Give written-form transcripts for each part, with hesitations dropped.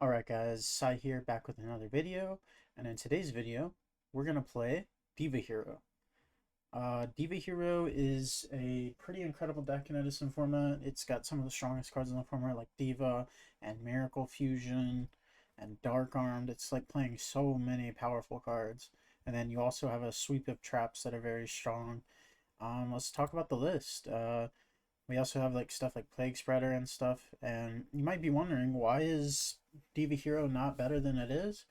Alright guys, Sai here back with another video, and in today's video, we're going to play Diva Hero. Diva Hero is a pretty incredible deck in Edison format. It's got some of the strongest cards in the format like Diva and Miracle Fusion and Dark Armed. It's like playing so many powerful cards. And then you also have a sweep of traps that are very strong. Let's talk about the list. We also have like stuff like Plague Spreader and stuff, and you might be wondering, why is Diva Hero not better than it is?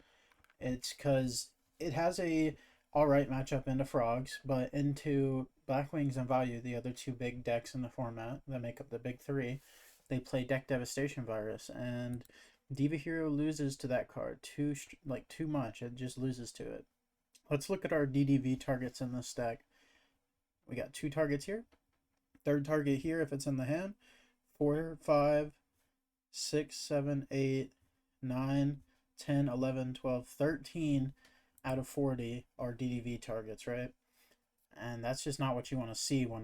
It's because it has a alright matchup into Frogs, but into Blackwings and Value, the other two big decks in the format that make up the big three, they play Deck Devastation Virus, and Diva Hero loses to that card too much. It just loses to it. Let's look at our DDV targets in this deck. We got two targets here. Third target here if it's in the hand. 4, 5, 6, 7, 8, 9, 10, 11, 12, 13 out of 40 are DDV targets, right? And that's just not what you want to see when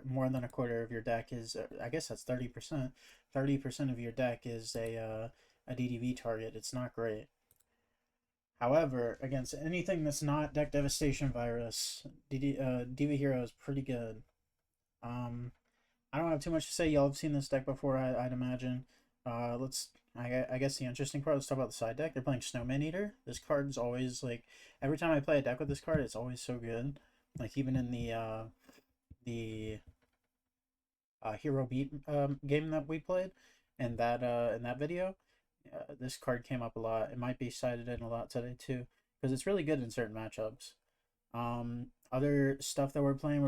more than a quarter of your deck is, I guess that's 30%. 30% of your deck is a DDV target. It's not great. However, against anything that's not Deck Devastation Virus, Diva Hero is pretty good. I don't have too much to say. Y'all have seen this deck before, I'd imagine. I guess the interesting part, let's talk about the side deck. They're playing Snowman Eater. This card's always, like, every time I play a deck with this card, it's always so good. Like, even in the Hero Beat game that we played, and in that video, this card came up a lot. It might be cited in a lot today, too, because it's really good in certain matchups. Other stuff that we're playing,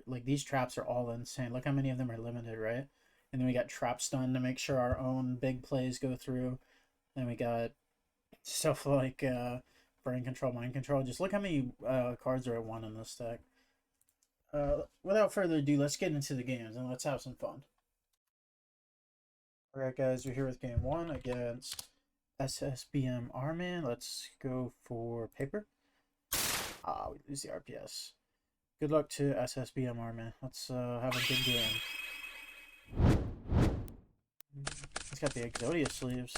like, these traps are all insane. Look how many of them are limited, right? And then we got trap stun to make sure our own big plays go through. Then we got stuff like brain control, mind control. Just look how many cards are at 1 in this deck. Without further ado, let's get into the games and let's have some fun. Alright guys, we're here with game 1 against SSBM Arman. Let's go for paper. We lose the RPS. Good luck to SSBM Arman. Let's have a good game. He's got the Exodia sleeves.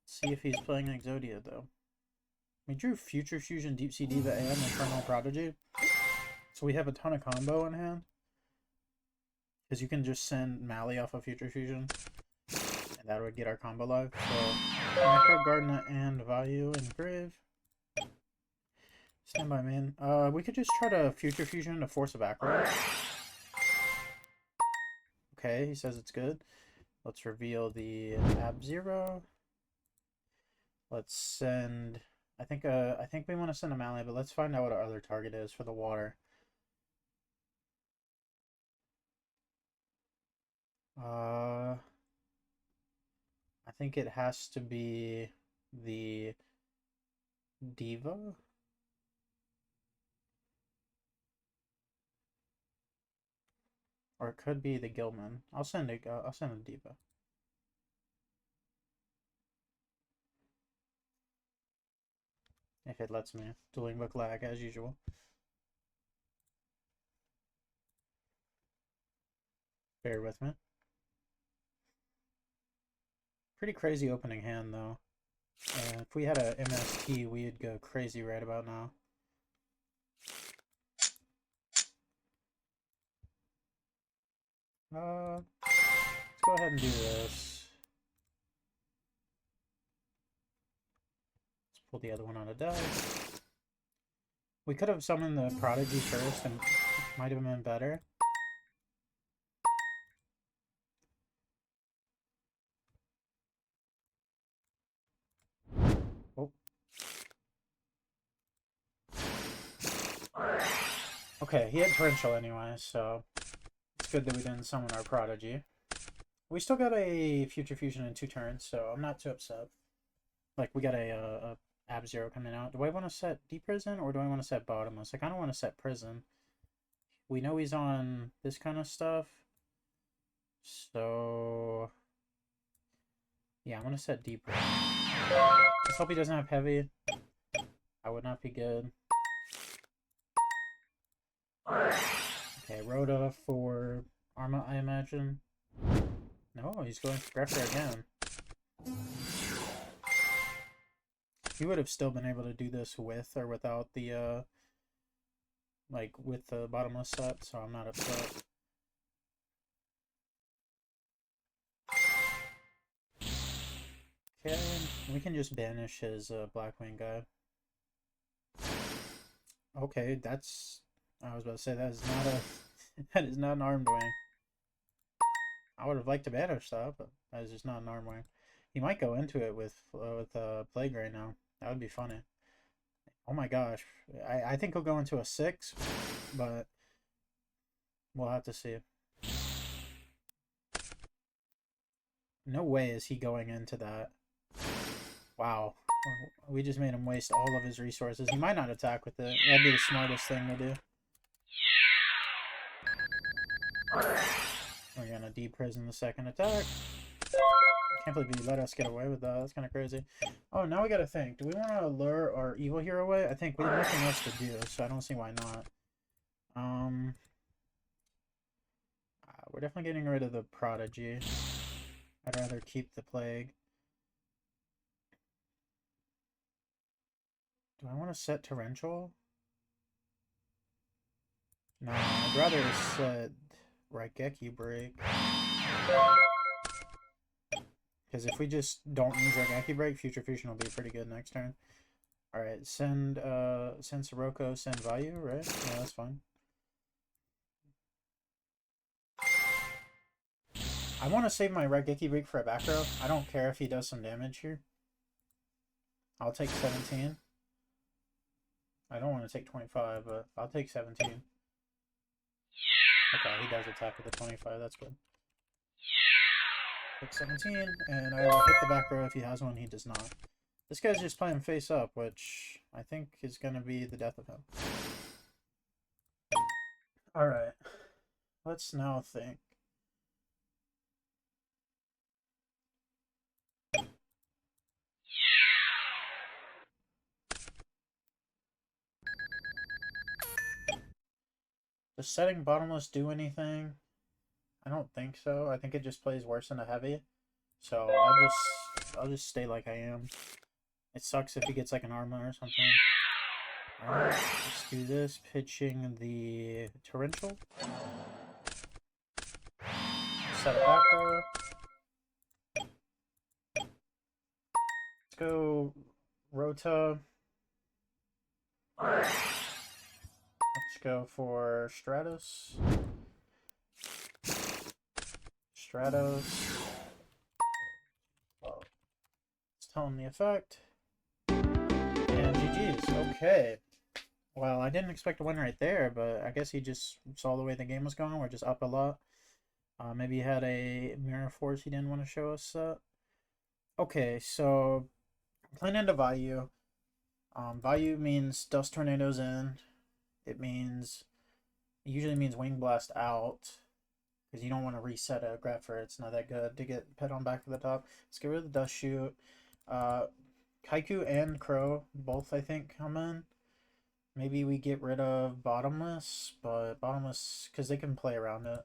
Let's see if he's playing Exodia, though. We drew Future Fusion, Deep Sea Diva, and Infernal Prodigy. So we have a ton of combo in hand. Because you can just send Mally off of Future Fusion. And that would get our combo live. So, Micro Gardener and Value in Grave. Stand by, man. We could just try to Future Fusion to force a back row. Okay, he says it's good. Let's reveal the Ab-Zero. Let's send... I think we want to send a Mally, but let's find out what our other target is for the water. I think it has to be the Diva. Or it could be the Gilman. I'll send a Diva. If it lets me. Dueling Book lag as usual. Bear with me. Pretty crazy opening hand though. If we had a MST, we'd go crazy right about now. Let's go ahead and do this. Let's pull the other one on a dice. We could have summoned the Prodigy first and it might have been better. Oh. Okay, he had Torrential anyway, so it's good that we didn't summon our Prodigy. We still got a Future Fusion in 2 turns, so I'm not too upset. Like, we got a Ab-Zero coming out. Do I want to set Deep Prison, or do I want to set Bottomless? I kind of want to set Prison. We know he's on this kind of stuff. So... yeah, I'm going to set Deep Prison. Let's hope he doesn't have Heavy. That would not be good. Okay, Rhoda for Arma, I imagine. No, he's going for Greffer again. He would have still been able to do this with or without the, like, with the bottomless set, so I'm not upset. Okay, we can just banish his Blackwing guy. Okay, that's... I was about to say, that is not a... that is not an armed wing. I would have liked to banish that, but that is just not an armed wing. He might go into it with Plague right now. That would be funny. Oh my gosh. I think he'll go into a 6, but we'll have to see. No way is he going into that. Wow. We just made him waste all of his resources. He might not attack with it. That'd be the smartest thing to do. We're gonna deprison the second attack. I can't believe you let us get away with that. That's kind of crazy. Oh, now we gotta think. Do we want to lure our evil hero away? I think we have nothing else to do, so I don't see why not. We're definitely getting rid of the Prodigy. I'd rather keep the Plague. Do I want to set Torrential? No, I'd rather set YDKE Break. Because if we just don't use YDKE Break, Future Fusion will be pretty good next turn. Alright, send Sirocco, send Vayu, right? Yeah, that's fine. I want to save my YDKE Break for a back row. I don't care if he does some damage here. I'll take 17. I don't want to take 25, but I'll take 17. Okay, he does attack with the 25, that's good. Take 17, and I will hit the back row if he has one, he does not. This guy's just playing face up, which I think is going to be the death of him. Alright, let's now think. Does setting bottomless do anything? I don't think so. I think it just plays worse than a heavy. So I'll just stay like I am. It sucks if he gets like an armor or something. Alright, let's do this. Pitching the Torrential. Set a back row. Let's go Rota. Let's go for Stratos. Well, let's tell him the effect. And GG's. Okay. Well, I didn't expect a win right there, but I guess he just saw the way the game was going. We're just up a lot. Maybe he had a Mirror Force he didn't want to show us. Okay, so playing into Vayu. Vayu means Dust Tornadoes in. It usually means Wing Blast out. Because you don't want to reset a Greffer. It's not that good to get pet on back to the top. Let's get rid of the Dust Shoot. Kaiku and Crow both, I think, come in. Maybe we get rid of Bottomless, but Bottomless, because they can play around it.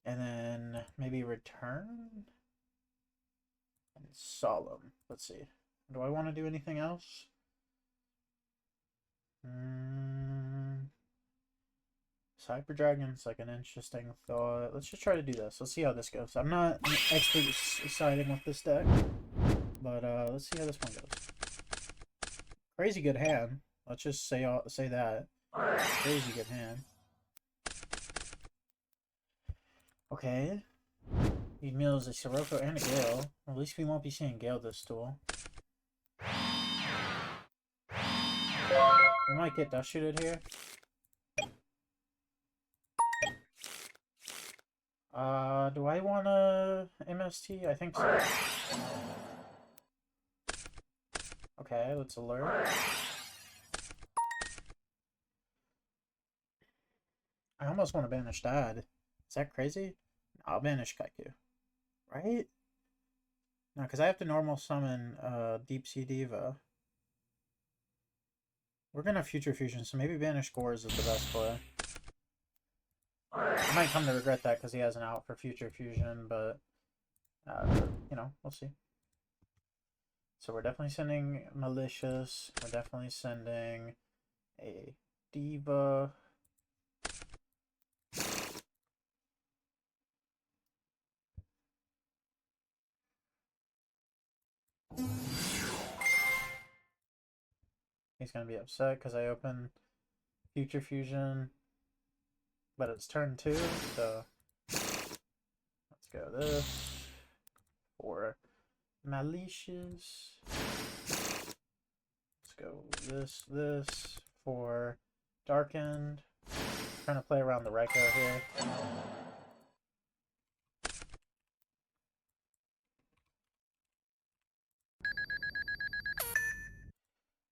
And then maybe Return? And Solemn. Let's see. Do I want to do anything else? Cyber Dragon's like an interesting thought. Let's just try to do this. Let's see how this goes. I'm not an expert siding with this deck, but let's see how this one goes. Crazy good hand. Let's just say that. Crazy good hand. Okay. He mills a Sirocco and a Gale. At least we won't be seeing Gale this duel. We might get Dust Shooted here. Do I want a MST? I think so. Okay, let's alert. I almost want to banish Dad. Is that crazy? I'll banish Kaiku. Right? No, because I have to normal summon Deep Sea Diva. We're gonna Future Fusion, so maybe banish Gores is the best play. I might come to regret that because he has an out for future fusion, but you know, we'll see. So we're definitely sending malicious. We're definitely sending a diva. He's gonna be upset because I open future fusion, but it's turn 2, so let's go this for malicious. Let's go this for darkened. Trying to play around the Reiko here.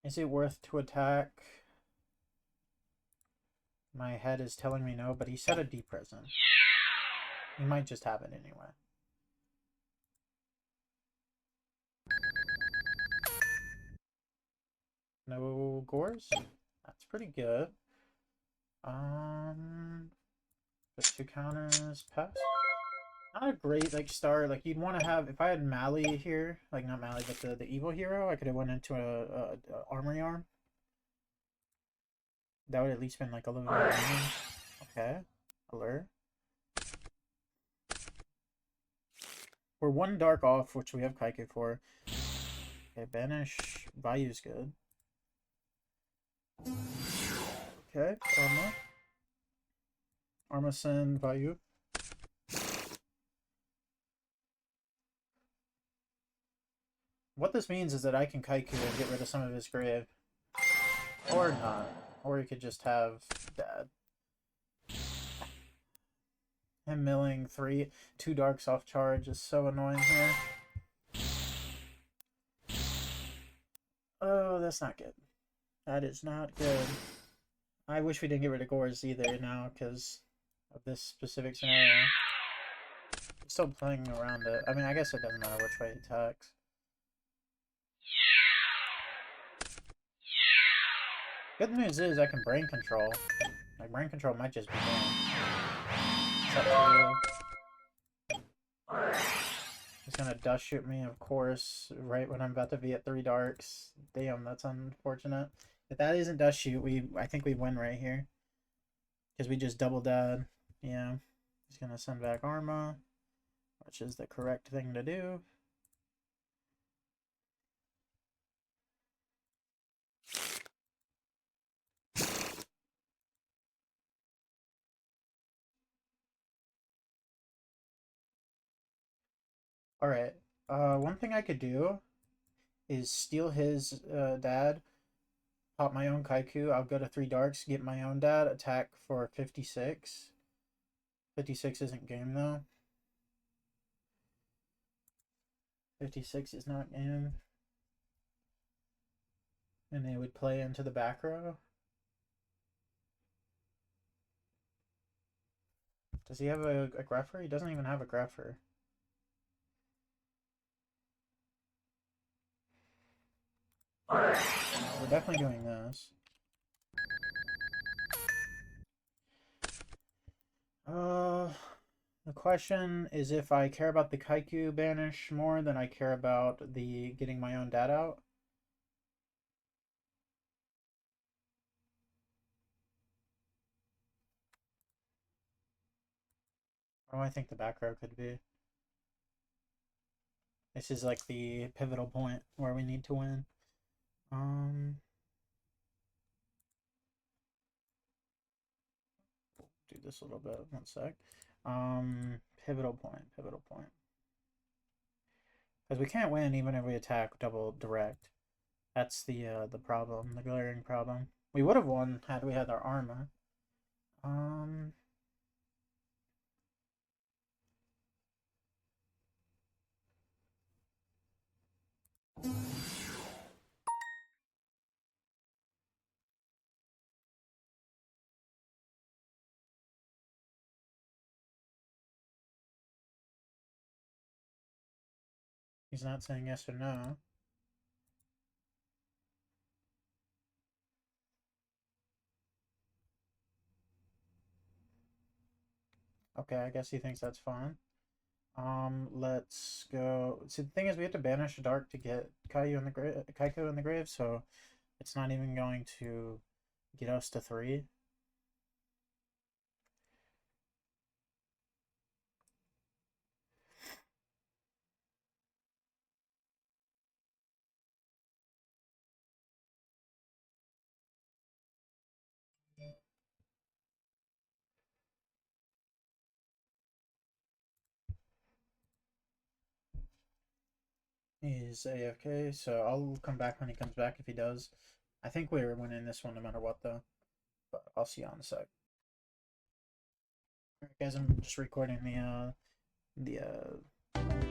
Is it worth to attack? My head is telling me no, but he said a D present. He might just have it anyway. No gores? That's pretty good. But 2 counters, pass. Not a great like start. Like you'd want to have if I had Mally here, like not Mally, but the evil hero, I could have went into a armory arm. That would at least been like a little bit more damage. Okay. Alert. We're 1 dark off, which we have Kaiku for. Okay, banish. Bayu's good. Okay, Arma. Arma send Bayu. What this means is that I can Kaiku and get rid of some of his grave. Or not. Or he could just have that. Him milling 2 darks off charge is so annoying here. Oh, that's not good. That is not good. I wish we didn't get rid of Gores either now because of this specific scenario. I'm still playing around it. I mean, I guess it doesn't matter which way it attacks. Good news is I can brain control. Like, brain control might just be game. It's up to you. He's gonna dust shoot me, of course, right when I'm about to be at 3 darks. Damn, that's unfortunate. If that isn't dust shoot, I think we win right here. Because we just double dead. Yeah. He's gonna send back Arma, which is the correct thing to do. Alright. One thing I could do is steal his dad, pop my own Kaiku. I'll go to 3 darks, get my own dad, attack for 56. 56 isn't game though. 56 is not game. And they would play into the back row. Does he have a grepher? He doesn't even have a grepher. We're definitely doing this. The question is if I care about the Kaiku banish more than I care about the getting my own dad out. What do I think the back row could be? This is like the pivotal point where we need to win. Do this a little bit. 1 sec. Pivotal point. Because we can't win even if we attack double direct. That's the problem, the glaring problem. We would have won had we had our armor. He's not saying yes or no. Okay, I guess he thinks that's fine. Let's go. See, the thing is, we have to banish a dark to get Kaiko in the grave, so it's not even going to get us to 3. He's AFK, so I'll come back when he comes back if he does. I think we're winning this one no matter what, though. But I'll see you on a sec. Alright, guys, I'm just recording the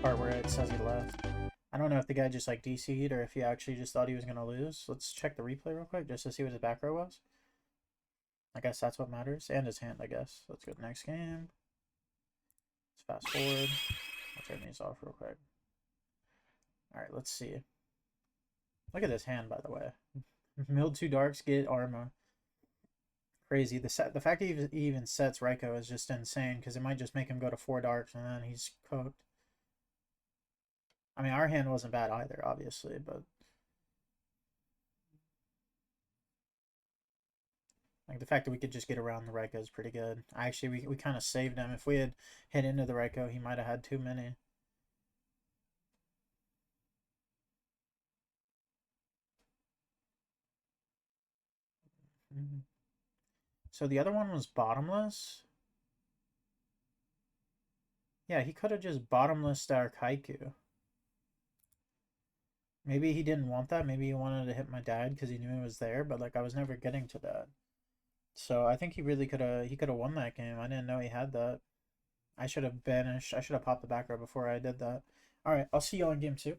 part where it says he left. I don't know if the guy just like DC'd or if he actually just thought he was gonna lose. Let's check the replay real quick just to see what his back row was. I guess that's what matters. And his hand, I guess. Let's go to the next game. Let's fast forward. I'll turn these off real quick. Alright, let's see. Look at this hand, by the way. Milled 2 darks, get Arma. Crazy. The fact that he even sets Raiko is just insane because it might just make him go to 4 darks and then he's cooked. I mean, our hand wasn't bad either, obviously, but like the fact that we could just get around the Raiko is pretty good. Actually, we kind of saved him. If we had hit into the Raiko, he might have had too many. So the other one was bottomless. Yeah, he could have just bottomless our Kaiku. Maybe he didn't want that. Maybe he wanted to hit my dad because he knew it was there, but like I was never getting to that. So I think he really could have won that game. I didn't know he had that. I should have banished. I should have popped the back row before I did that. All right, I'll see y'all in game 2.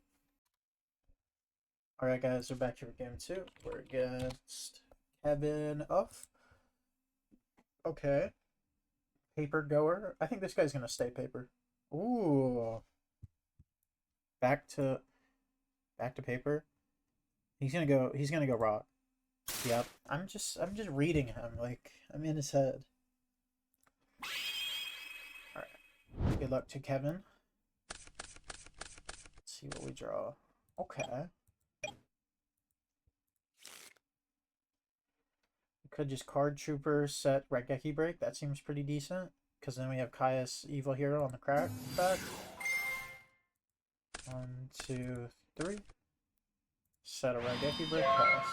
All right, guys, we're back here for game 2. We're against Kevin Uff. Okay. Paper goer. I think this guy's gonna stay paper. Ooh. Back to paper. He's gonna go rock. Yep. I'm just reading him, like I'm in his head. Alright. Good luck to Kevin. Let's see what we draw. Okay. We could just card trooper set YDKE break. That seems pretty decent. Because then we have Caius Evil Hero on the crack back. 1, 2, 3. Set a YDKE break pass.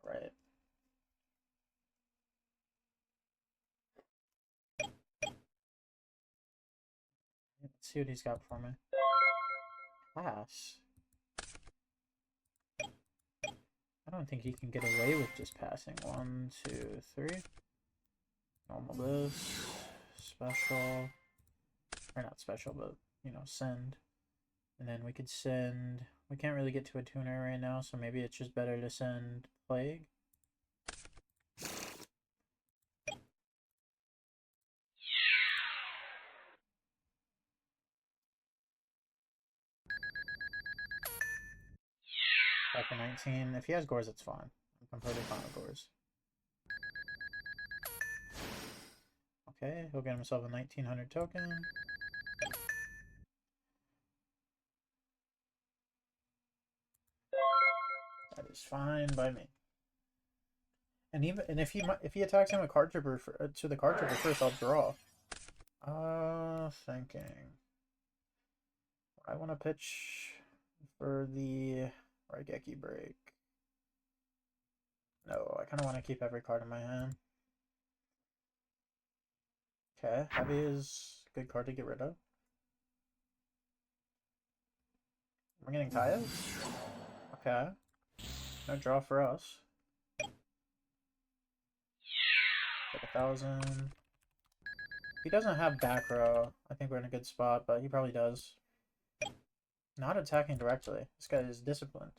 Alright. Let's see what he's got for me. Pass. I don't think he can get away with just passing. 1, 2, 3. Normal this. Special. Or not special, but, you know, send. And then we could send... We can't really get to a tuner right now, so maybe it's just better to send Plague. Back for 19. If he has Gores, it's fine. I'm completely fine with Gores. Okay, he'll get himself a 1900 token. That is fine by me. And if he attacks him with card trooper to the card trooper first, I'll draw. Thinking. I want to pitch for the YDKE break. No, I kind of want to keep every card in my hand. Okay, heavy is a good card to get rid of. We're getting Kaias? Okay. No draw for us. Take 1,000. He doesn't have back row. I think we're in a good spot, but he probably does. Not attacking directly. This guy is disciplined.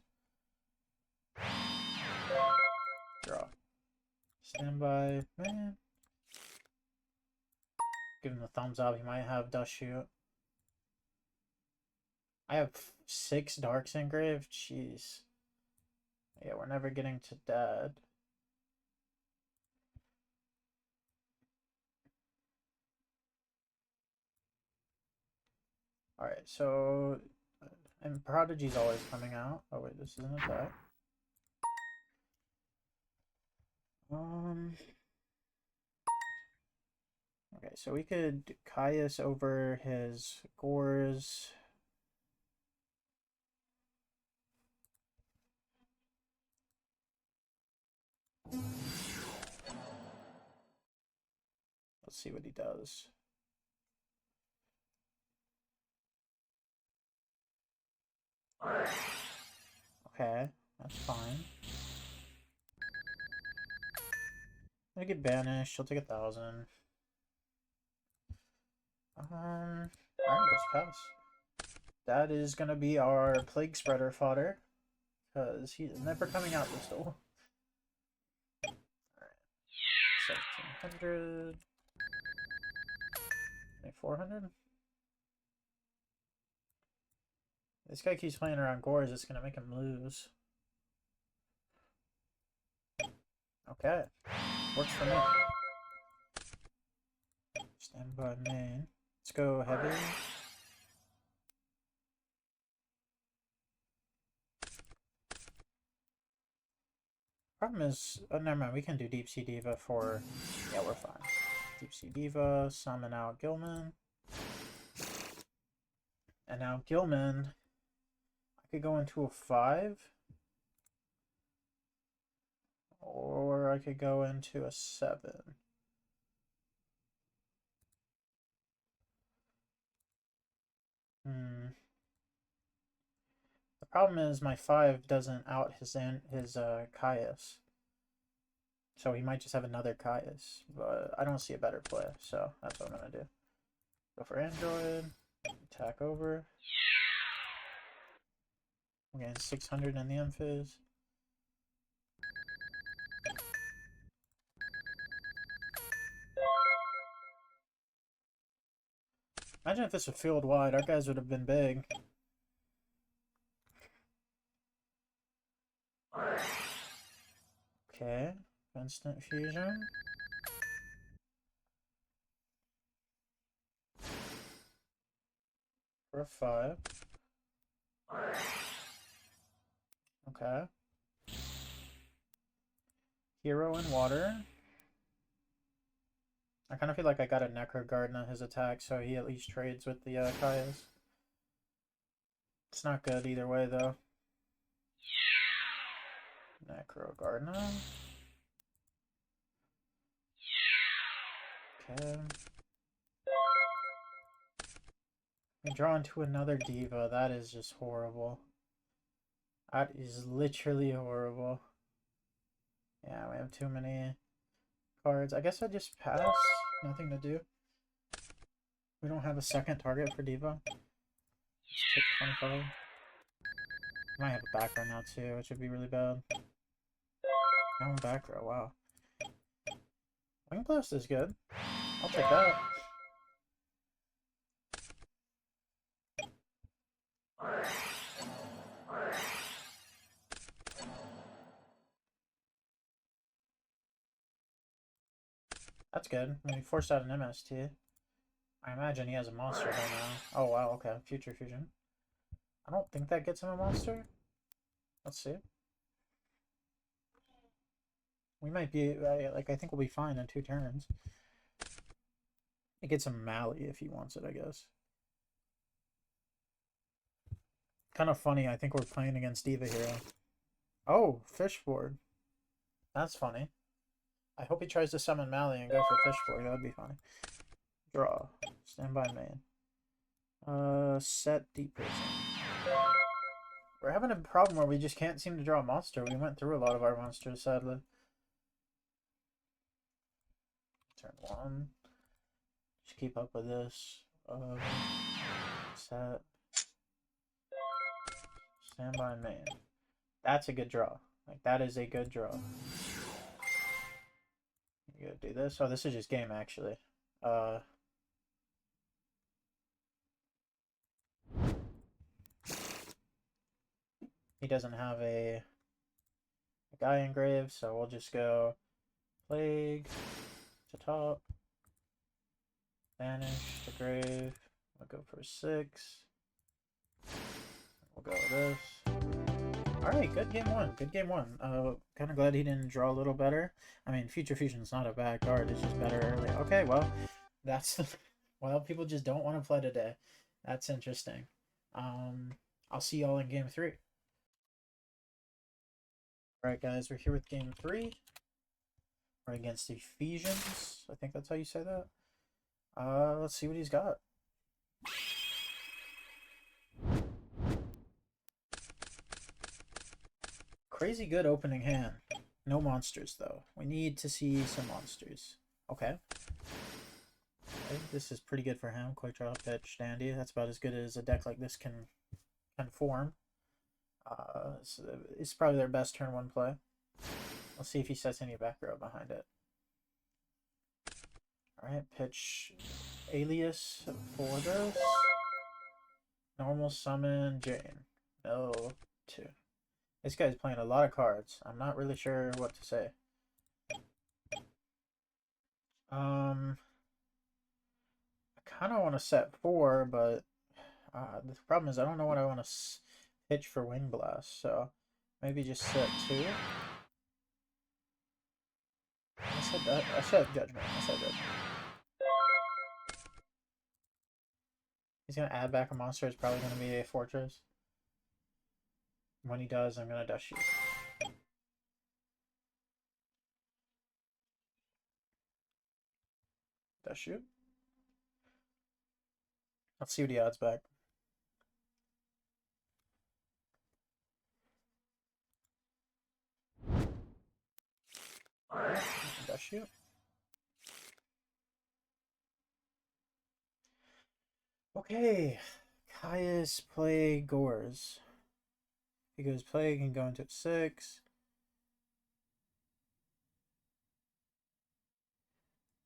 Draw. Standby. Man. Give him the thumbs up. He might have dust shoot. I have 6 darks engraved. Jeez. Yeah, we're never getting to dad. Alright, so... And Prodigy's always coming out. Oh wait, this is an attack. Okay, so we could Caius over his Gores. Let's see what he does. Okay, that's fine. I get banished. She'll take 1,000. Alright, let's pass. That is gonna be our Plague Spreader fodder, because he's never coming out this duel. Alright, 1,700. 2,400. This guy keeps playing around Gores, it's gonna make him lose. Okay, works for me. Stand by main. Let's go heavy. Problem is, oh, never mind, we can do Deep Sea Diva for, yeah, we're fine. Deep Sea Diva, summon out Gilman. And now Gilman, I could go into a 5. Or I could go into a 7. The problem is my 5 doesn't out his Caius. So he might just have another Caius. But I don't see a better play, so that's what I'm going to do. Go for Android. Attack over. We're getting 600 in the Amphiz. Imagine if this was field wide, our guys would have been big. Okay, instant fusion. For a 5. Okay. Hero in water. I kind of feel like I got a Necro Garden on his attack, so he at least trades with the Caius. It's not good either way, though. Necro Garden. Okay. We draw into another Diva. That is just horrible. That is literally horrible. Yeah, we have too many cards. I guess I just pass. Nothing to do. We don't have a second target for Diva. Just take 25. Might have a back row now too, which would be really bad. Now I'm back row, wow. Wing Blast is good. I'll take that. That's good. We forced out an MST. I imagine he has a monster by now. Oh wow, okay. Future Fusion. I don't think that gets him a monster. Let's see. We might be, like, I think we'll be fine in 2 turns. It gets him Mally if he wants it, I guess. Kind of funny, I think we're playing against Diva Hero. Oh, Fishboard. That's funny. I hope he tries to summon Mally and go for Fishboard. That would be funny. Draw. Stand by main. Set Deep Prison. We're having a problem where we just can't seem to draw a monster. We went through a lot of our monsters, sadly. Turn 1. Just keep up with this. Set. Stand by main. That's a good draw. Like, that is a good draw. You gotta do this. Oh, this is just game, actually. He doesn't have a guy engraved, so we'll just go Plague to top. Banish to grave. I'll go for 6. We'll go with this. Alright, good game one. Good game one. Kind of glad he didn't draw a little better. I mean, Future Fusion's not a bad card. It's just better early. Okay, well, that's... well, people just don't want to play today. That's interesting. I'll see y'all in game 3. Alright, guys, we're here with game 3. We're against Ephesians. I think that's how you say that. Let's see what he's got. Crazy good opening hand. No monsters, though. We need to see some monsters. Okay. This is pretty good for him. Quick draw, pitch, dandy. That's about as good as a deck like this can form. So it's probably their best turn 1 play. Let's see if he sets any back row behind it. Alright, pitch Alias for this. Normal summon Jane. No 2. This guy's playing a lot of cards. I'm not really sure what to say. I kind of want to set 4, but the problem is I don't know what I want to pitch for Wing Blast, so maybe just set 2. I said that. I said Judgment. I said Judgment. He's going to add back a monster. It's probably going to be a Fortress. When he does, I'm going to Dust Shoot. Dust Shoot. Let's see what he adds back. Alright, Dust Shoot. Okay, Caius play Gores. He goes Plague and go into 6.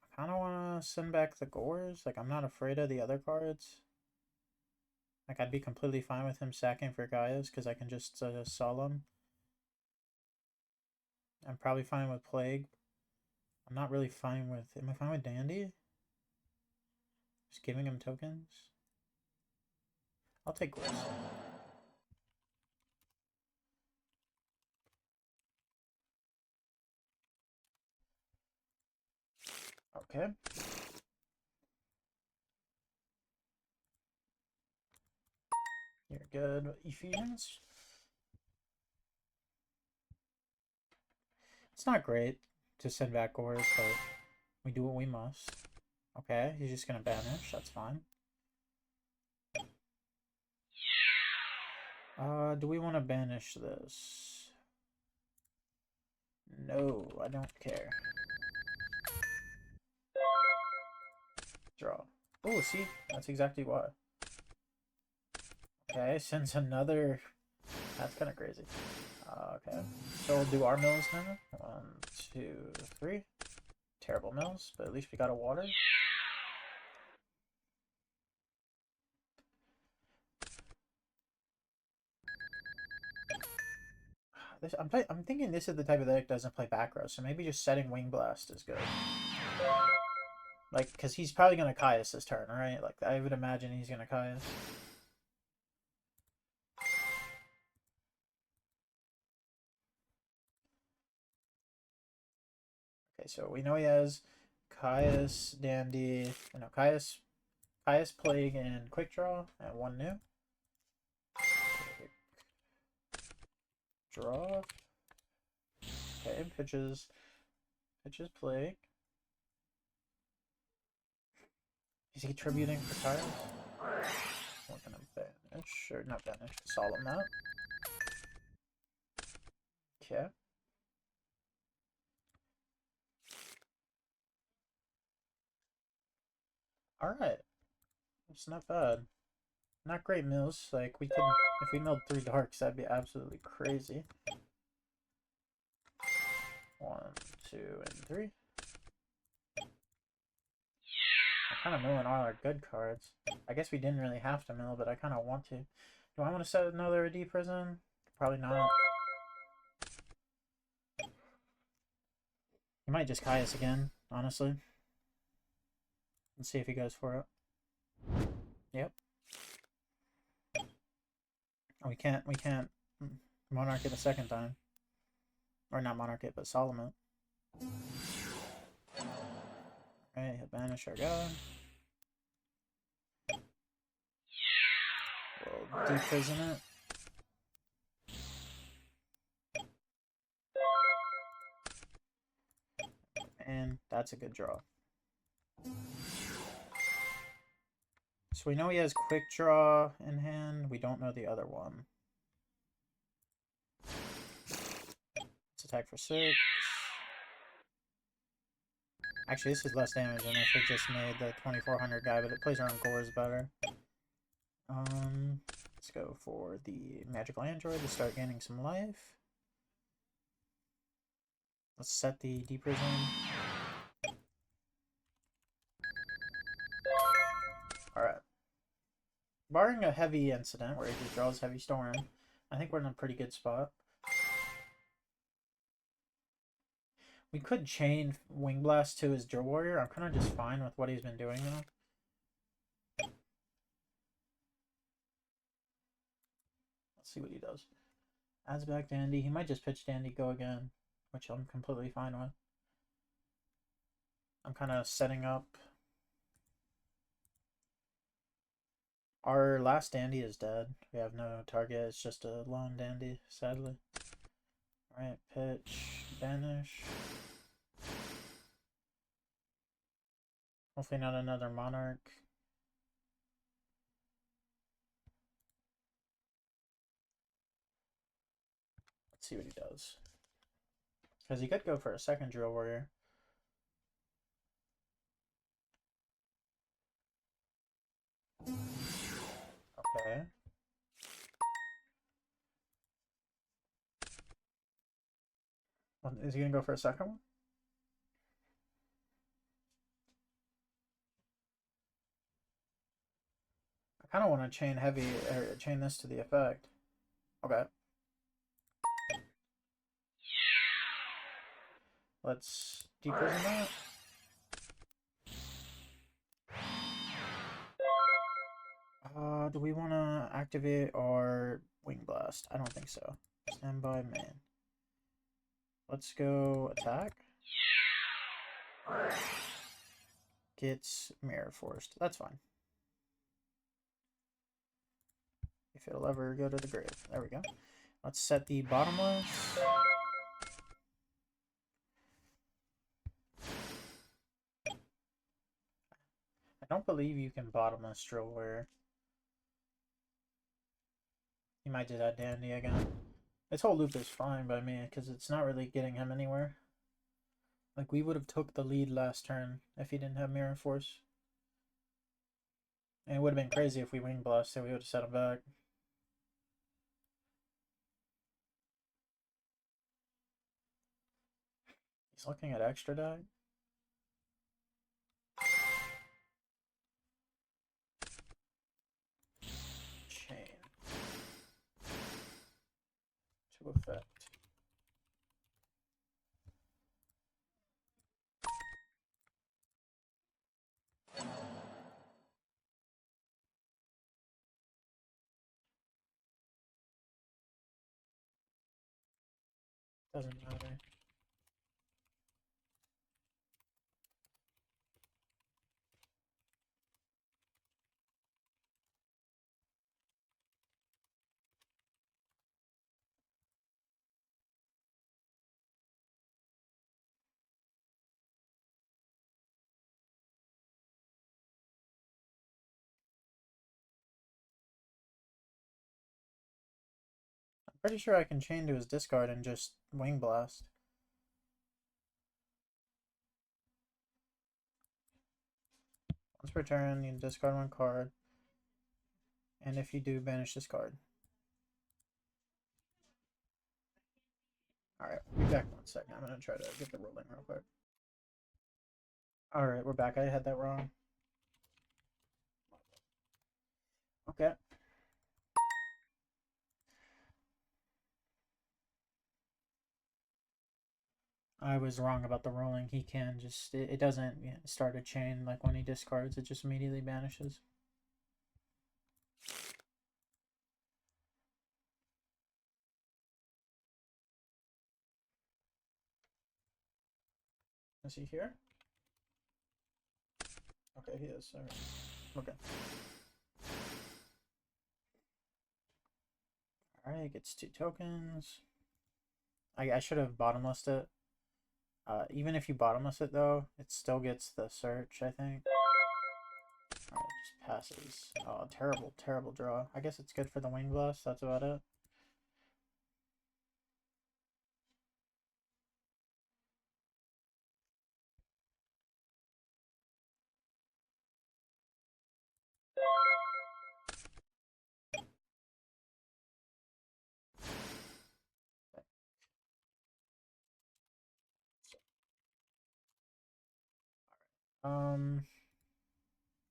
I kind of want to send back the Gores. Like, I'm not afraid of the other cards. Like, I'd be completely fine with him sacking for Gaius because I can just sell him. I'm probably fine with Plague. I'm not really fine with... Am I fine with Dandy? Just giving him tokens? I'll take Gores. Okay. You're good, Ephesians. It's not great to send back Gores, but we do what we must. Okay, he's just gonna banish. That's fine. Do we want to banish this? No, I don't care. Draw. Oh, see? That's exactly why. Okay, sends another... That's kind of crazy. Okay, so we'll do our mills now. 1, 2, 3. Terrible mills, but at least we got a water. I'm thinking this is the type of deck that doesn't play back row, so maybe just setting Wing Blast is good. Like, because he's probably going to Caius this turn, right? Like, I would imagine he's going to Caius. Okay, so we know he has Caius, Dandy, no, Caius, Plague, and Quick Draw, and 1 new. Draw. Okay, pitches Plague. Is he tributing for Caius? We're gonna banish, or not banish, solemn that. Okay. Alright. It's not bad. Not great mills. Like, we could, if we milled 3 darks, that'd be absolutely crazy. 1, 2, and 3. I'm kind of milling all our good cards. I guess we didn't really have to mill, but I kind of want to. Do I want to set another AD prison? Probably not. He might just Caius again, honestly. Let's see if he goes for it. Yep. We can't Monarch it a second time. Or not Monarch it, but Solomon. Alright, banish our guy. We'll deprison it. And that's a good draw. So we know he has quick draw in hand. We don't know the other one. Let's attack for 6. Actually, this is less damage than if it just made the 2400 guy, but it plays around cores better. Let's go for the magical android to start gaining some life. Let's set the deprison. Alright. Barring a heavy incident where he just draws heavy storm, I think we're in a pretty good spot. We could chain Wing Blast to his Drill Warrior. I'm kind of just fine with what he's been doing though. Let's see what he does. Adds back Dandy. He might just pitch Dandy, go again, which I'm completely fine with. I'm kind of setting up. Our last Dandy is dead. We have no target. It's just a lone Dandy, sadly. Alright, pitch, banish. Hopefully not another Monarch. Let's see what he does. Because he could go for a second Drill Warrior. Okay. Is he going to go for a second one? I kind of want to chain heavy, or chain this to the effect. Okay. Let's deprison that. Do we want to activate our Wing Blast? I don't think so. Stand by main. Let's go attack. Gets Mirror Forced. That's fine. If it'll ever go to the grave. There we go. Let's set the bottomless. I don't believe you can bottomless Drill Warrior. He might just add Dandy again. This whole loop is fine by me because it's not really getting him anywhere. Like, we would have took the lead last turn if he didn't have Mirror Force. And it would have been crazy if we Wing Blasted, we would have set him back. He's looking at extra die. Chain. To effect. Doesn't matter. I'm pretty sure I can chain to his discard and just Wing Blast. Once per turn, you discard one card. And if you do, banish this card. Alright, we'll be back 1 second. I'm going to try to get the rolling real quick. Alright, we're back. I had that wrong. Okay. I was wrong about the rolling. He can just, it doesn't start a chain like when he discards, it just immediately banishes. Is he here? Okay, he is. Alright. Okay. Alright, gets 2 tokens. I should have bottomless it. Even if you bottomless it though, it still gets the search, I think. Alright, just passes. Oh, terrible, terrible draw. I guess it's good for the wing blast, that's about it.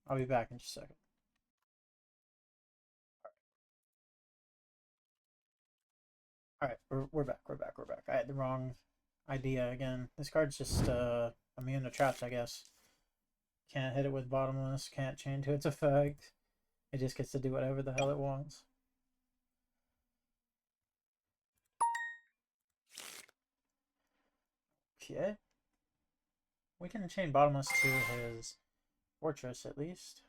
I'll be back in just a second. Alright, we're back. I had the wrong idea again. This card's just immune to traps, I guess. Can't hit it with bottomless, can't chain to its effect. It just gets to do whatever the hell it wants. Okay. We can chain bottomless to his fortress at least.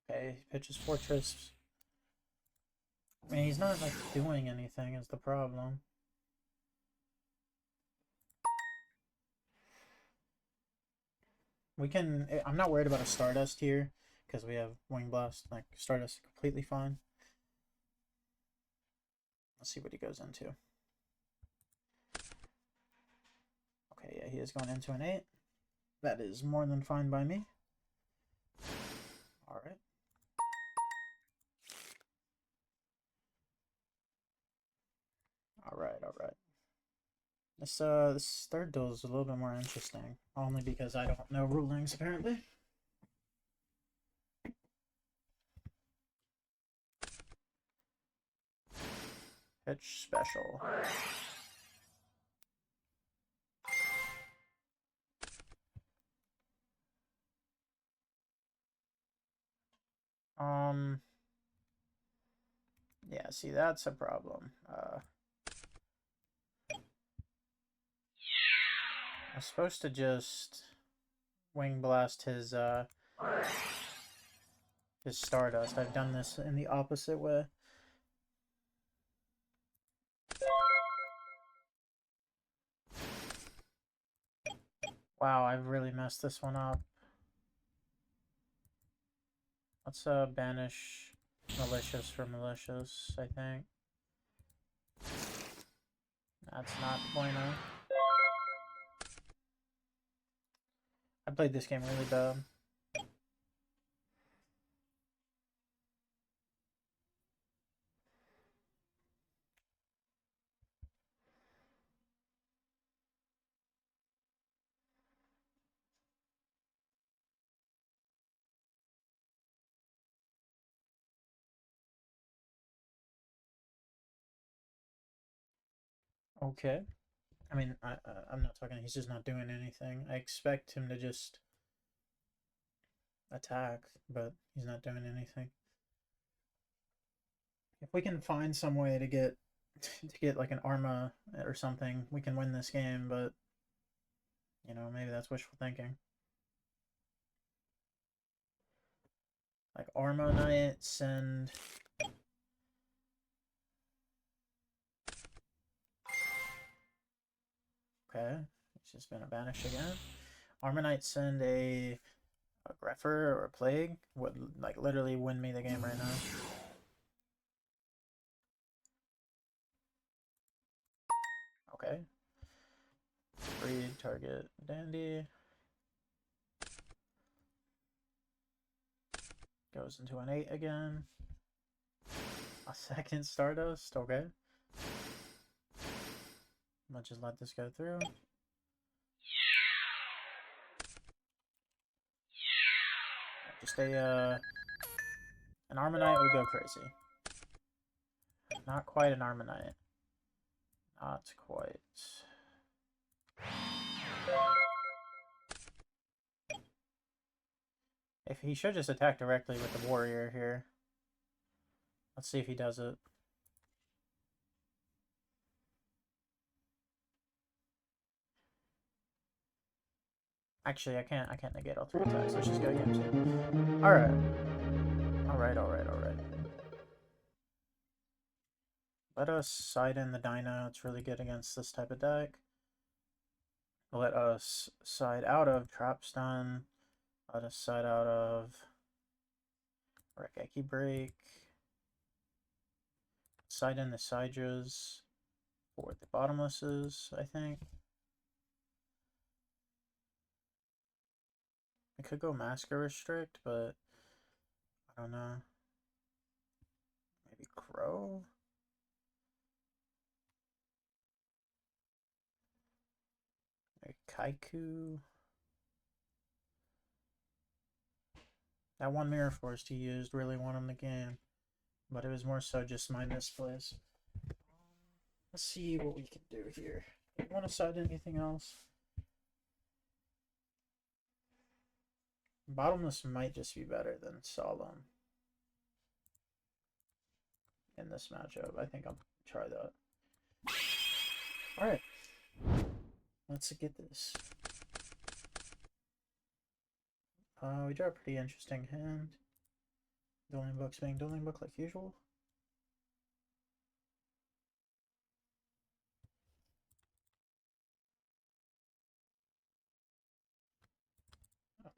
Okay, he pitches fortress. I mean, he's not like doing anything is the problem. We can. I'm not worried about a Stardust here because we have Wing Blast. Like Stardust is completely fine. Let's see what he goes into. Okay, yeah, he is going into an 8. That is more than fine by me. All right. All right. This third duel is a little bit more interesting, only because I don't know rulings apparently. Pitch special. Yeah, see, that's a problem. I'm supposed to just Wing Blast his Stardust. I've done this in the opposite way. Wow, I've really messed this one up. Let's banish Malicious for Malicious, I think. That's not bueno. I played this game really bad. Okay. I mean, I'm not talking, he's just not doing anything. I expect him to just attack, but he's not doing anything. If we can find some way to get like an Arma or something, we can win this game, but you know, maybe that's wishful thinking. Like Arma Knight, send okay, it's just gonna banish again. Arma Knight, send a Greffer or a Plague would like literally win me the game right now. Okay. Freed target Dandy. Goes into an 8 again. A second Stardust, okay. Let's just let this go through. Just an Armanite would go crazy. Not quite an Armanite. Not quite. If he should just attack directly with the warrior here. Let's see if he does it. Actually, I can't negate all 3 attacks. Let's just go EMC. Alright. Alright. Let us side in the Dino. It's really good against this type of deck. Let us side out of Trap Stun. Let us side out of YDKE Break. Side in the Sidras for the bottomlesses, I think. I could go Masker Restrict, but I don't know. Maybe Crow? Maybe Kaiku? That one Mirror Force he used really won him the game, but it was more so just my misplays. Let's see what we can do here. Do you want to side anything else? Bottomless might just be better than Solemn in this matchup. I think I'll try that. Alright. Let's get this. We draw a pretty interesting hand. Dueling Book's being Dueling Book like usual.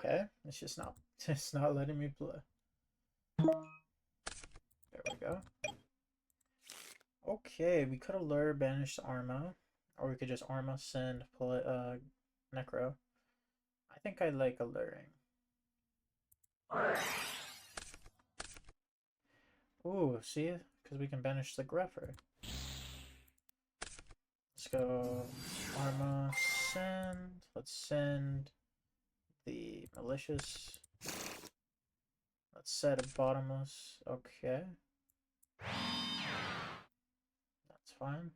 Okay, it's not letting me play. There we go. Okay, we could allure banish Arma, or we could just Arma send pull it Necro. I think I like alluring. Ooh, see, because we can banish the Gruffer. Let's go Arma send. Let's send the malicious. Let's set a bottomless. Okay. That's fine.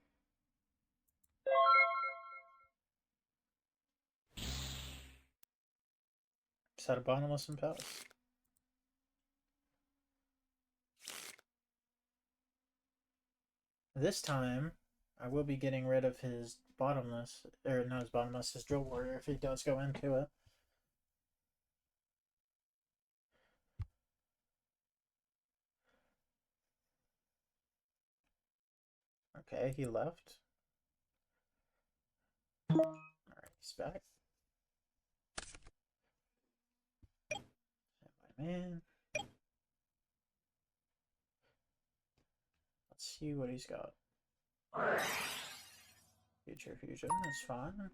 Set a bottomless and pass. This time, I will be getting rid of his bottomless, or not his bottomless, his drill warrior if he does go into it. Okay, he left. Alright, he's back. My man. Let's see what he's got. Future Fusion is fine.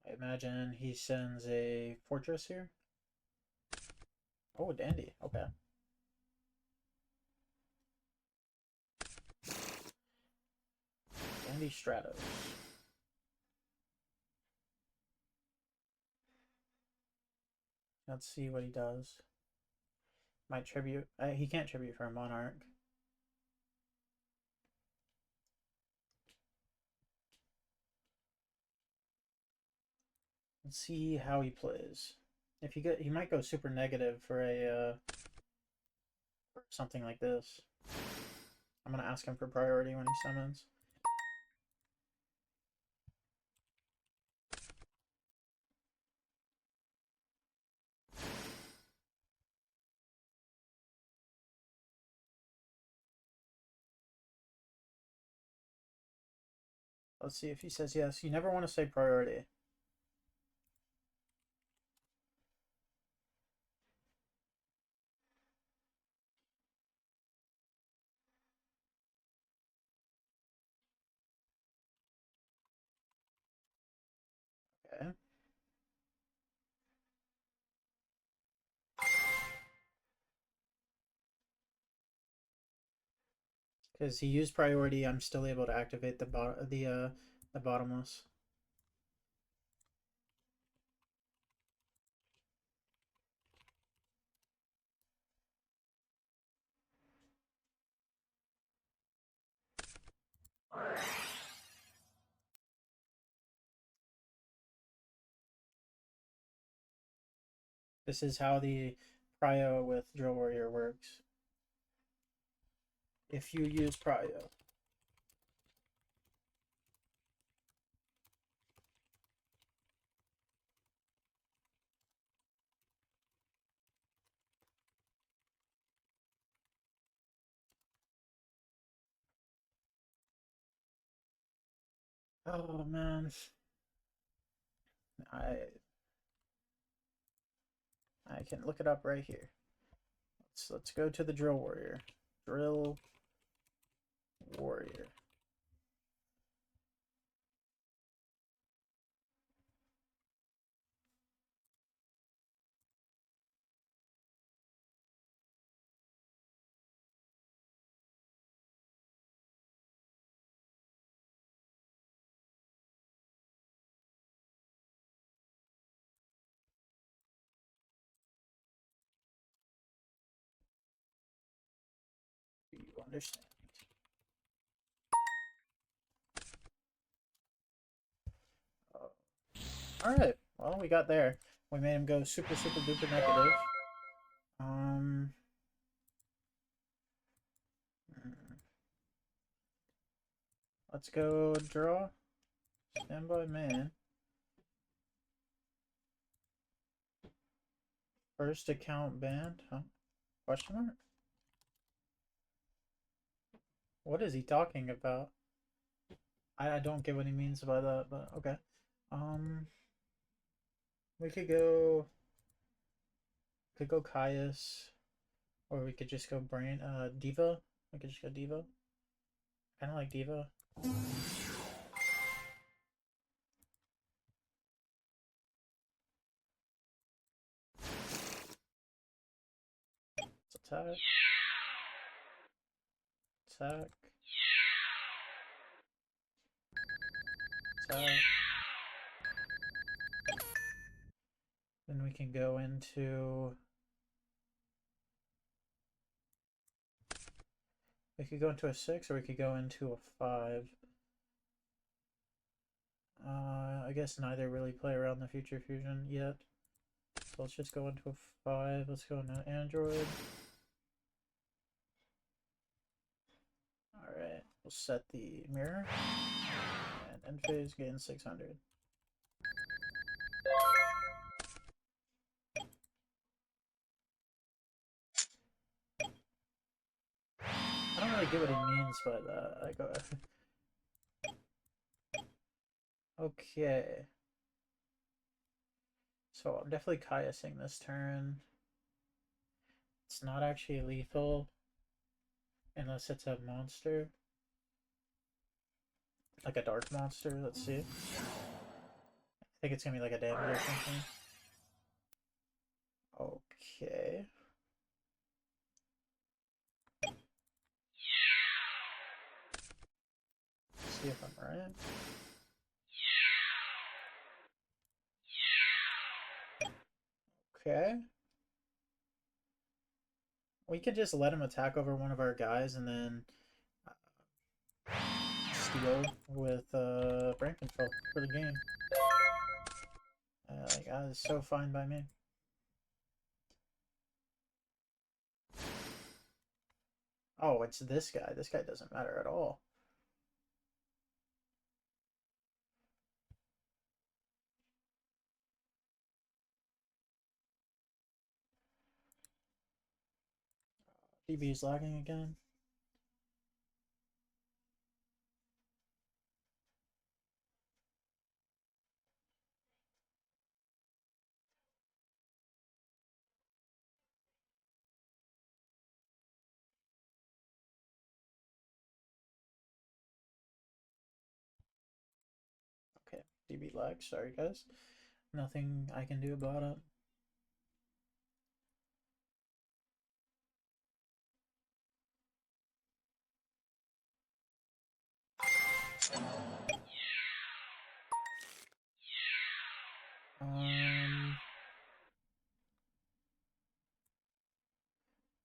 I imagine he sends a fortress here. Oh, dandy. Okay. Dandy Stratos. Let's see what he does. Might tribute. He can't tribute for a Monarch. Let's see how he plays. If he might go super negative for a for something like this. I'm gonna ask him for priority when he summons. Let's see if he says yes. You never want to say priority. Okay. Because he used priority, I'm still able to activate the bottomless. This is how the prio with Drill Warrior works. If you use prio, Oh man, I I can look it up right here. Let's go to the drill warrior. Drill warrior. Do you understand? Alright, well, we got there. We made him go super, super duper negative. Um, let's go draw. Standby man. First account banned, huh? Question mark? What is he talking about? I don't get what he means by that, but okay. Um, we could go Caius, or we could just go Diva. We could just go Diva. Kind of like Diva. Let's attack. Attack. Attack. Then we can go into... We could go into a 6 or we could go into a 5. I guess neither really play around the future fusion yet. So let's just go into a 5. Let's go into Android. Alright, we'll set the mirror. And end phase gain 600. I don't really get what he means by that. Okay. So I'm definitely Kaiusing this turn. It's not actually lethal. Unless it's a monster. Like a dark monster, let's see. I think it's gonna be like a damage or something. Okay. Let's see if I'm right. Okay. We could just let him attack over one of our guys and then steal with brain control for the game. Like, that is so fine by me. Oh, it's this guy. This guy doesn't matter at all. DB's lagging again. Okay, DB lag. Sorry, guys. Nothing I can do about it.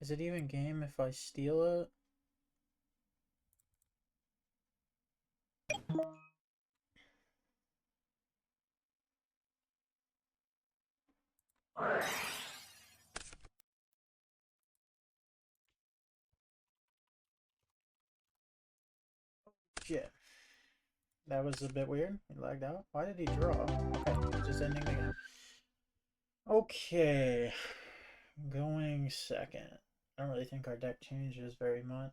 Is it even game if I steal it? Shit. That was a bit weird. He lagged out. Why did he draw? Okay, he's just ending the game. Okay. Going second. I don't really think our deck changes very much.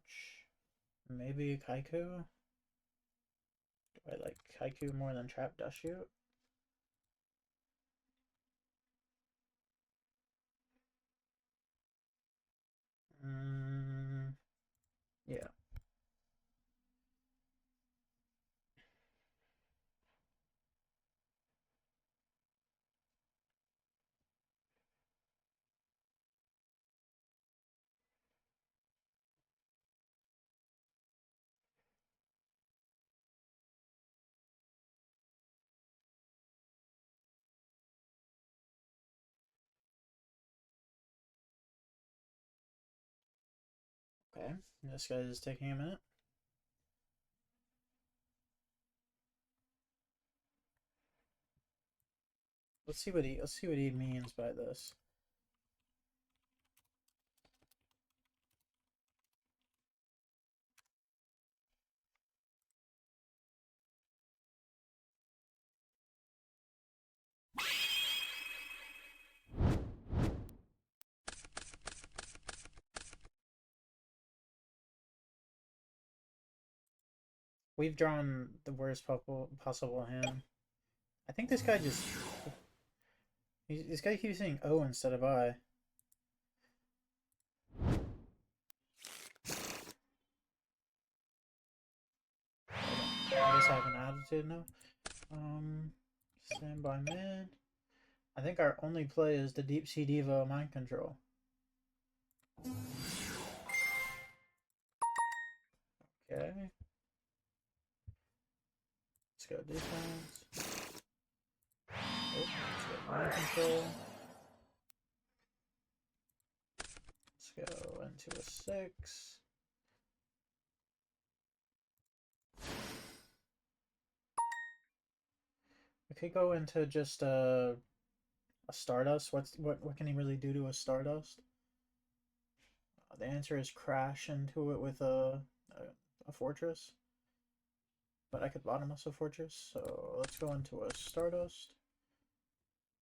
Maybe Kaiku? Do I like Haiku more than Trap Dust Shoot. Yeah. Okay, this guy is taking a minute. Let's see what he means by this. We've drawn the worst possible hand. I think this guy just... This guy keeps saying O instead of I. I guess I have an attitude now. Stand by man. I think our only play is the Deep Sea Diva Mind Control. Okay. Let's go defense. Oh, let's go Mind Control. Let's go into a 6. We could go into just a Stardust. What can he really do to a Stardust? The answer is crash into it with a Fortress. But I could bottomless a Fortress, so let's go into a Stardust.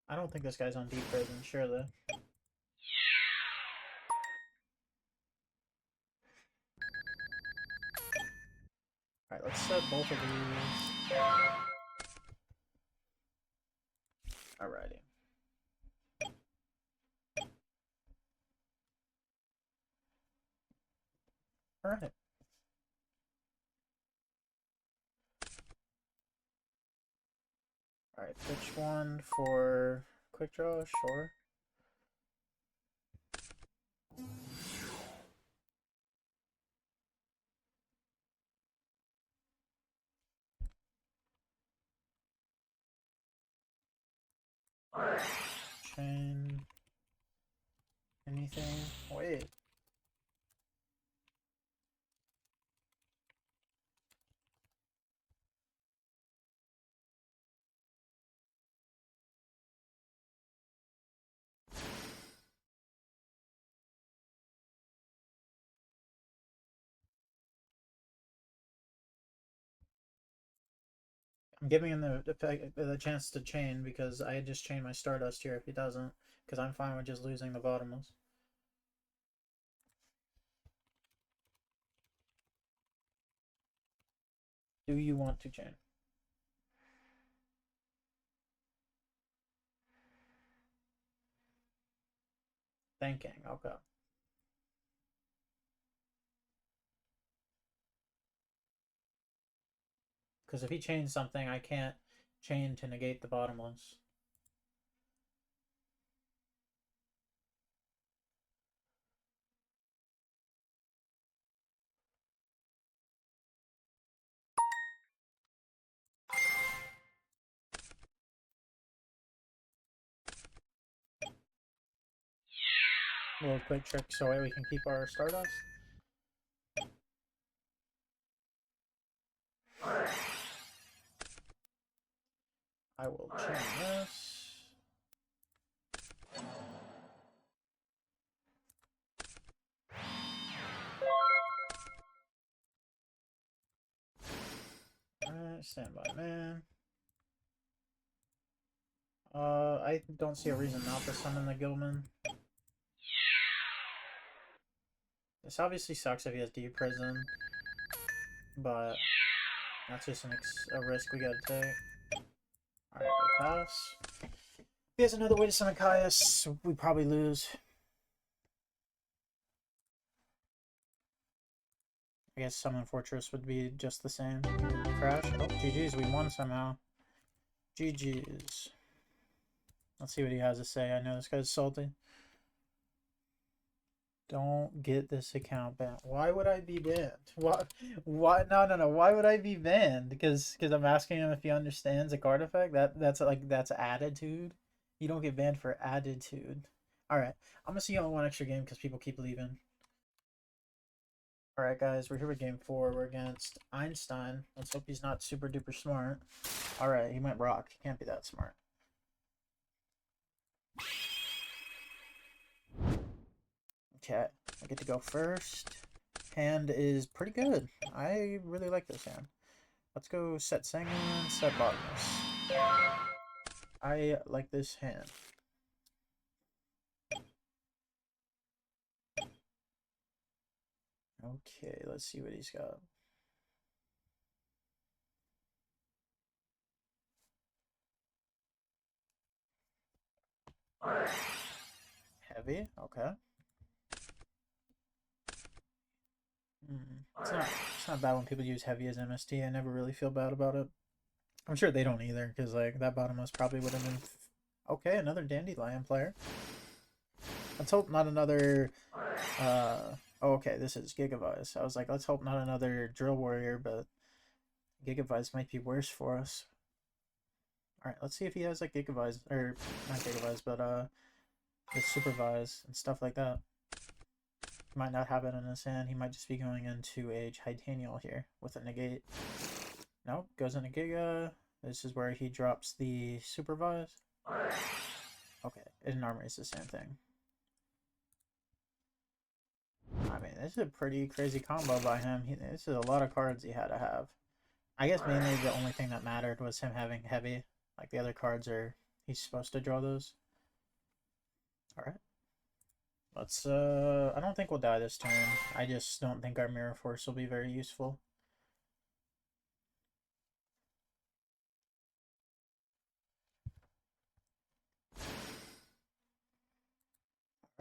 I don't think this guy's on deep prison, surely. Alright, let's set both of these. Alrighty. Alright. Alright, pitch one for quick draw, sure. Chain. Anything? Wait. I'm giving him the chance to chain because I just chained my Stardust here if he doesn't, because I'm fine with just losing the bottomless. Do you want to chain? Thinking, okay. Because if he chains something, I can't chain to negate the bottomless. A little quick trick so we can keep our Stardust. I will chain this. Alright, stand by man. I don't see a reason not to summon the Gilman. This obviously sucks if he has deep prison, but That's just a risk we gotta take. Alright, we'll pass. If he has another way to summon Caius, we probably lose. I guess Summon Fortress would be just the same. Crash. Oh, GG's, we won somehow. GG's. Let's see what he has to say. I know this guy's salty. Don't get this account banned. Why would I be banned? Why? No. Why would I be banned? Because I'm asking him if he understands a card effect. That's attitude. You don't get banned for attitude. All right, I'm gonna see you on one extra game because people keep leaving. All right, guys, we're here with game 4. We're against Einstein. Let's hope he's not super duper smart. All right, he went rock. He can't be that smart. Okay, I get to go first. Hand is pretty good. I really like this hand. Let's go set Sanguine, set Bottomless. I like this hand. Okay, let's see what he's got. Heavy, okay. It's not bad when people use heavy as MST. I never really feel bad about it. I'm sure they don't either, because like that Bottomless probably would have been... Okay, another Dandelion player. Let's hope not another... Oh, okay, this is Gigavice. I was like, let's hope not another Drill Warrior, but Gigavice might be worse for us. Alright, let's see if he has like Gigavice, or not Gigavice, but the Supervise and stuff like that. He might not have it in his hand. He might just be going into a Titanial here with a negate. Nope, goes into Giga. This is where he drops the Supervise. Okay, in Armory is the same thing. I mean, this is a pretty crazy combo by him. This is a lot of cards he had to have. I guess mainly the only thing that mattered was him having heavy. Like the other cards are, he's supposed to draw those. Alright. Let's, I don't think we'll die this turn. I just don't think our Mirror Force will be very useful.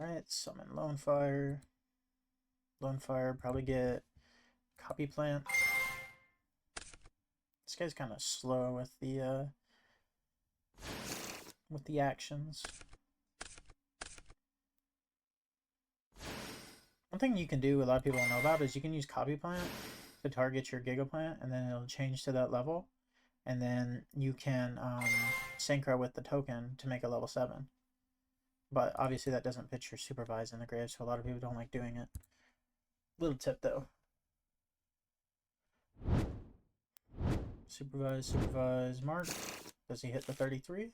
Alright, summon Lone Fire. Lone Fire, probably get Copy Plant. This guy's kind of slow with the actions. One thing you can do, a lot of people don't know about, is you can use Copy Plant to target your Giga Plant, and then it'll change to that level. And then you can synchro with the token to make a level 7. But obviously that doesn't pitch your Supervise in the grave, so a lot of people don't like doing it. Little tip though. Supervise, mark. Does he hit the 33?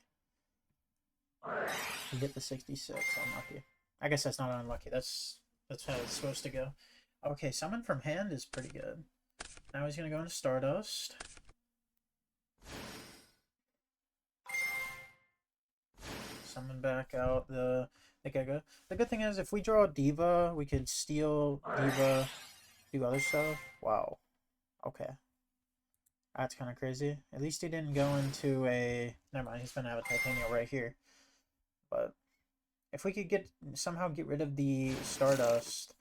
He hit the 66, unlucky. I guess that's not unlucky, that's how it's supposed to go. Okay, summon from hand is pretty good. Now he's gonna go into Stardust. Summon back out the Giga. The good thing is, if we draw a Diva, we could steal Diva, do other stuff. Wow. Okay. That's kind of crazy. At least he didn't go into a... Never mind, he's going to have a Titanium right here. But if we could somehow get rid of the Stardust,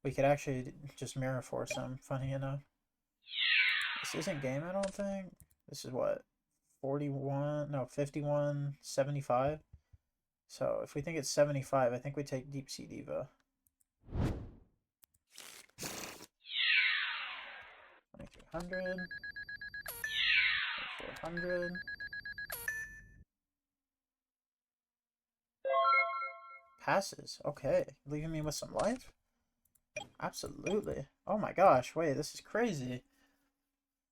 we could actually just Mirror Force him, funny enough. This isn't game, I don't think. This is what? 41? No, 51, 75? So if we think it's 75, I think we take Deep Sea Diva. 2300. 400. Passes. Okay. Leaving me with some life? Absolutely. Oh my gosh. Wait, this is crazy.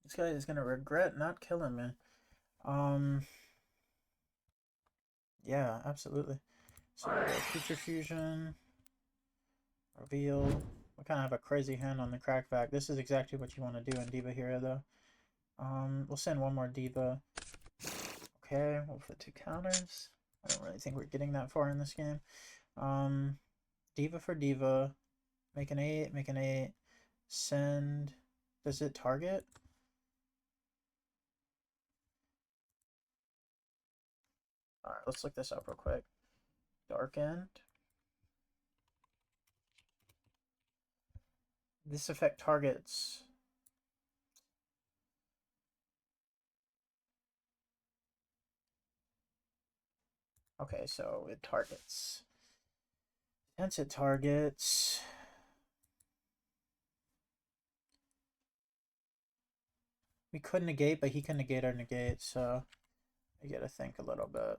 This guy is going to regret not killing me. Yeah, absolutely. So we go Future Fusion. Reveal. We kind of have a crazy hand on the crackback. This is exactly what you want to do in Diva Hero, though. We'll send one more Diva. Okay, we'll put 2 counters. I don't really think we're getting that far in this game. Diva for Diva. Make an 8, make an 8. Send. Does it target? Alright, let's look this up real quick. Darkened. This effect targets... Okay, so it targets... Hence it targets... We could negate, but he can negate our negate, so I gotta think a little bit.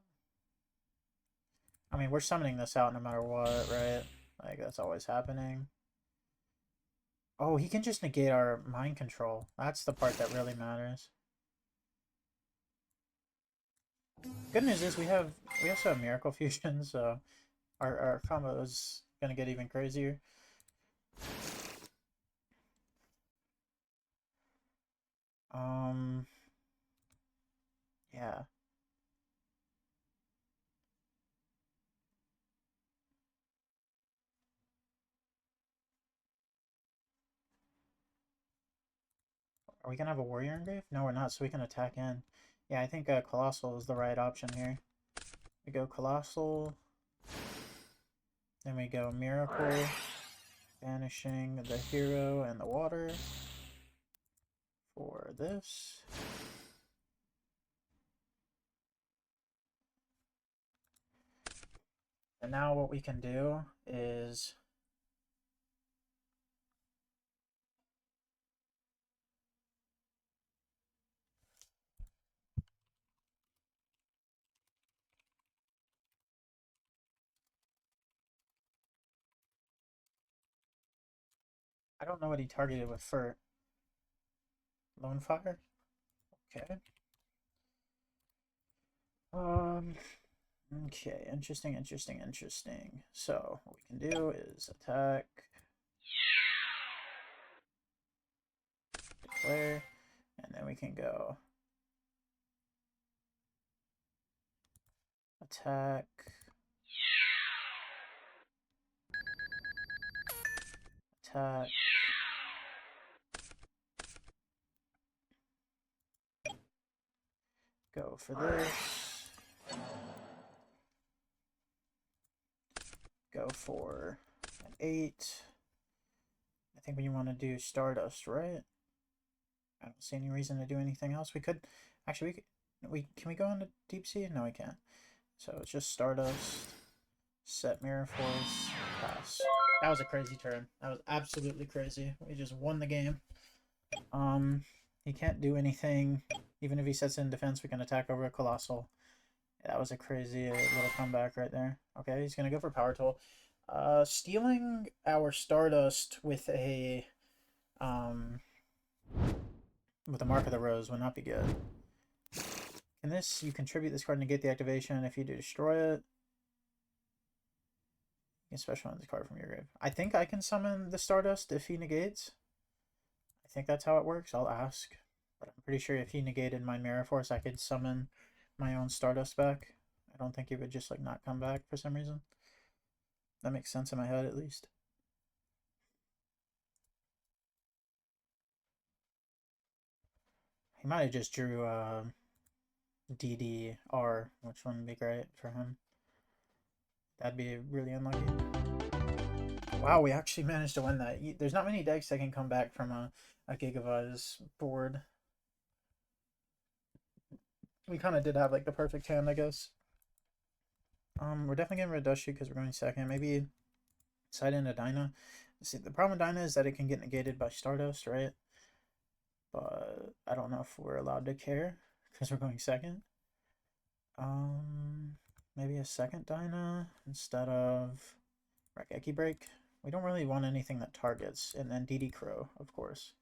I mean, we're summoning this out no matter what, right? Like, that's always happening. Oh, he can just negate our mind control. That's the part that really matters. Good news is we also have Miracle Fusion, so our combo is gonna get even crazier. Yeah. Are we gonna have a warrior engrave? No, we're not, so we can attack in. Yeah, I think Colossal is the right option here. We go Colossal. Then we go Miracle. Banishing the hero and the water. For this. And now what we can do is... I don't know what he targeted with Furt. Lone Fire? Okay. Okay, interesting. So, what we can do is attack, declare, and then we can go attack, attack, go for this, go for an 8. I think we want to do Stardust, right? I don't see any reason to do anything else. We could, actually, can we go into Deep Sea? No, we can't. So it's just Stardust, set Mirror Force, pass. That was a crazy turn. That was absolutely crazy. We just won the game. He can't do anything. Even if he sets in defense, we can attack over a Colossal. That was a crazy little comeback right there. Okay, he's gonna go for Power Tool. Stealing our Stardust with a Mark of the Rose would not be good. In this, you contribute this card and negate the activation. If you do destroy it, you can special summon this card from your grave. I think I can summon the Stardust if he negates. I think that's how it works. I'll ask. But I'm pretty sure if he negated my Mirror Force, I could summon my own Stardust back. I don't think he would just like not come back for some reason. That makes sense in my head at least. He might have just drew DDR, which wouldn't be great for him. That'd be really unlucky. Wow, we actually managed to win that. There's not many decks that can come back from a Gigavise board. We kind of did have like the perfect hand, I guess. We're definitely getting rid of Dusty because we're going second. Maybe side into Dyna. See, the problem with Dyna is that it can get negated by Stardust, right? But I don't know if we're allowed to care because we're going second. Maybe a second Dyna instead of Raigeki Break. We don't really want anything that targets. And then DD Crow, of course.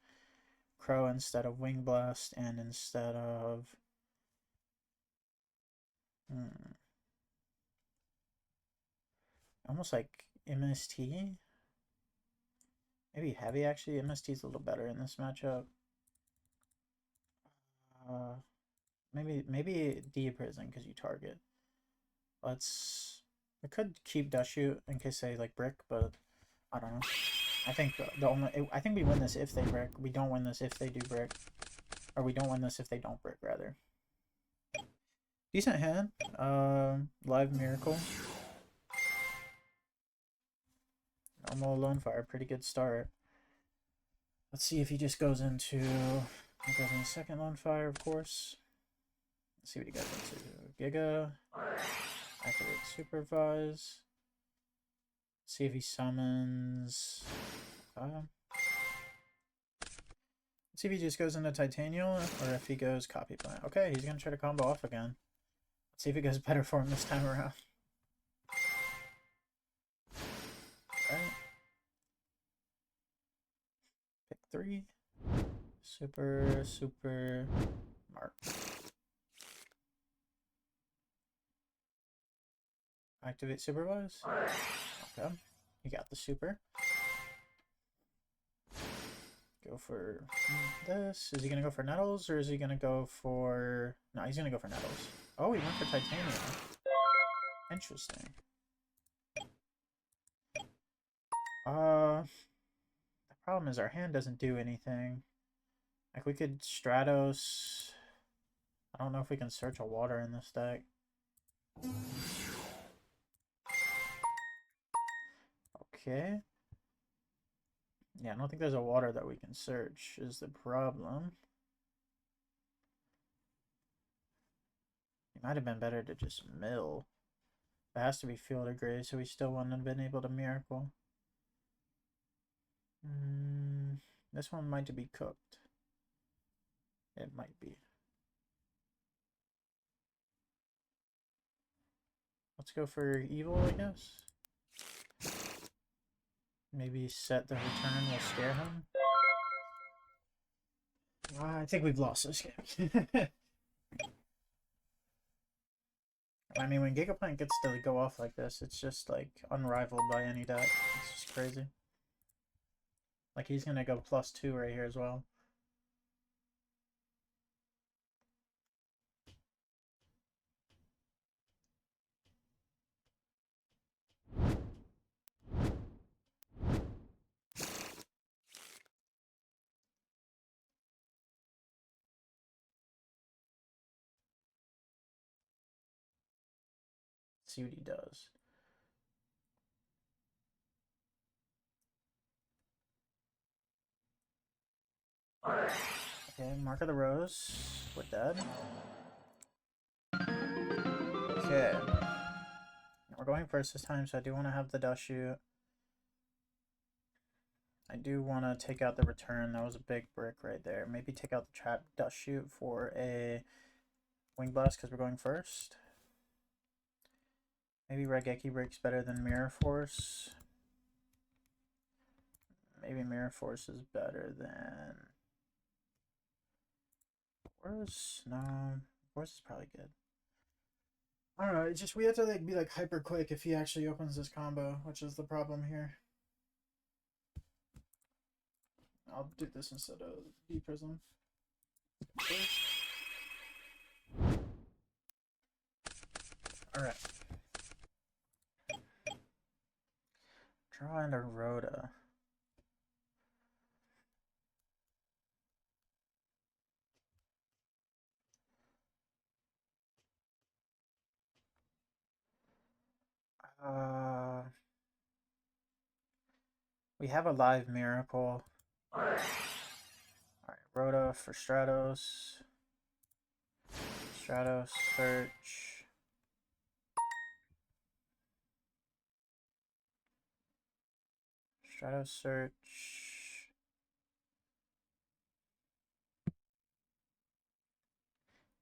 Crow instead of Wing Blast and instead of... Almost like MST. Maybe Heavy, actually. MST is a little better in this matchup. Maybe D Prison because you target. We could keep Dushu in case they like brick, but I don't know. I think I think we win this if they brick. We don't win this if they do brick, or we don't win this if they don't brick rather. Decent hand. Live Miracle. Normal Lone Fire, pretty good start. Let's see if he just goes into... He goes into second Lone Fire, of course. Let's see what he goes into. Giga. Activate Supervise. See if he summons... see if he just goes into Titanium, or if he goes Copy Plant. Okay, he's gonna try to combo off again. Let's see if it goes better for him this time around. Alright. Pick 3. Super Mark. Activate Supervise. Okay, you got the super. Go for this. Is he gonna go for Nettles, or is he gonna go for... No, he's gonna go for Nettles. Oh, he went for Titanium. Interesting. The problem is our hand doesn't do anything. Like, we could Stratos... I don't know if we can search a water in this deck. Okay. Yeah, I don't think there's a water that we can search, is the problem. It might have been better to just mill. It has to be Field of Gray, so we still wouldn't have been able to Miracle. This one might be cooked. It might be. Let's go for Evil, I guess. Maybe set the return will scare him. I think we've lost this game. I mean, when Gigaplant gets to go off like this, it's just like unrivaled by any deck. It's just crazy. Like, he's gonna go +2 right here as well. See what he does. Okay, Mark of the Rose. We're dead. Okay. We're going first this time, so I do want to have the dust shoot. I do want to take out the return. That was a big brick right there. Maybe take out the trap dust shoot for a Wing Blast because we're going first. Maybe YDKE breaks better than Mirror Force. Maybe Mirror Force is better than... Force? No. Force is probably good. I don't know. It's just we have to like be like hyper quick if he actually opens this combo, which is the problem here. I'll do this instead of D-Prism. Alright. Draw into Rhoda. We have a live Miracle. Alright, Rhoda for Stratos. Stratos search. Stratos search.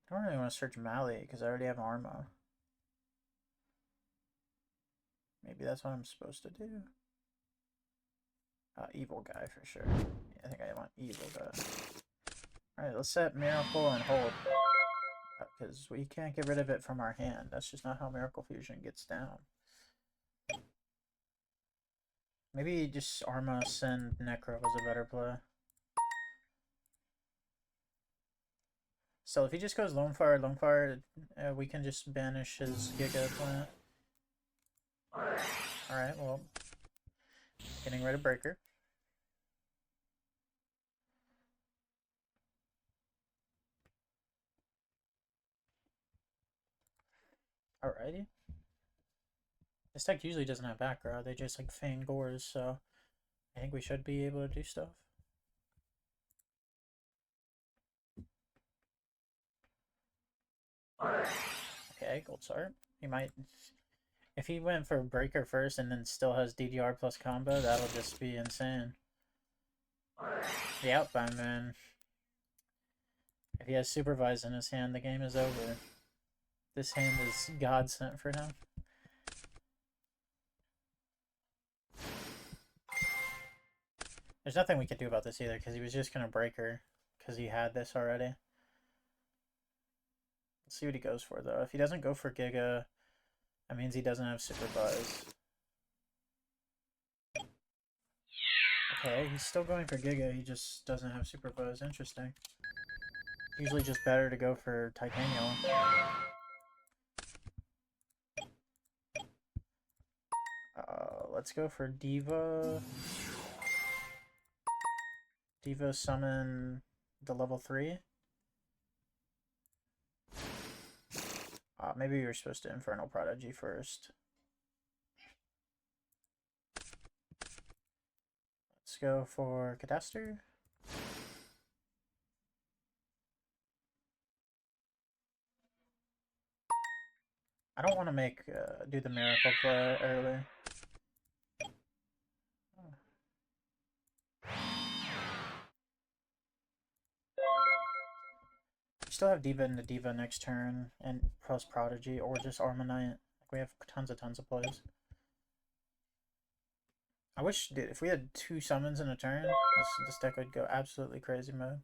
I don't really want to search Mali because I already have Arma. Maybe that's what I'm supposed to do. Evil guy for sure. Yeah, I think I want evil guy. Alright, let's set Miracle and hold. Because we can't get rid of it from our hand. That's just not how Miracle Fusion gets down. Maybe just Arma send Necro was a better play. So if he just goes Lone Fire, we can just banish his Giga Plant. Alright, well, getting rid of Breaker. Alrighty. This deck usually doesn't have background, they just like feign gores, so I think we should be able to do stuff. Okay, gold start. He might, if he went for breaker first and then still has DDR plus combo, that'll just be insane. The outbound man. If he has supervise in his hand, the game is over. This hand is God sent for him. There's nothing we can do about this either, because he was just going to breaker, because he had this already. Let's see what he goes for, though. If he doesn't go for Giga, that means he doesn't have supervise. Okay, he's still going for Giga, he just doesn't have supervise. Interesting. Usually just better to go for Titanium. Let's go for Diva. Diva summon the level 3. Maybe we were supposed to Infernal Prodigy first. Let's go for Cadaster. I don't want to make do the miracle play early. We still have Diva into Diva next turn, and plus Prodigy, or just Armonite. We have tons of plays. I wish, dude, if we had 2 summons in a turn, this deck would go absolutely crazy mode.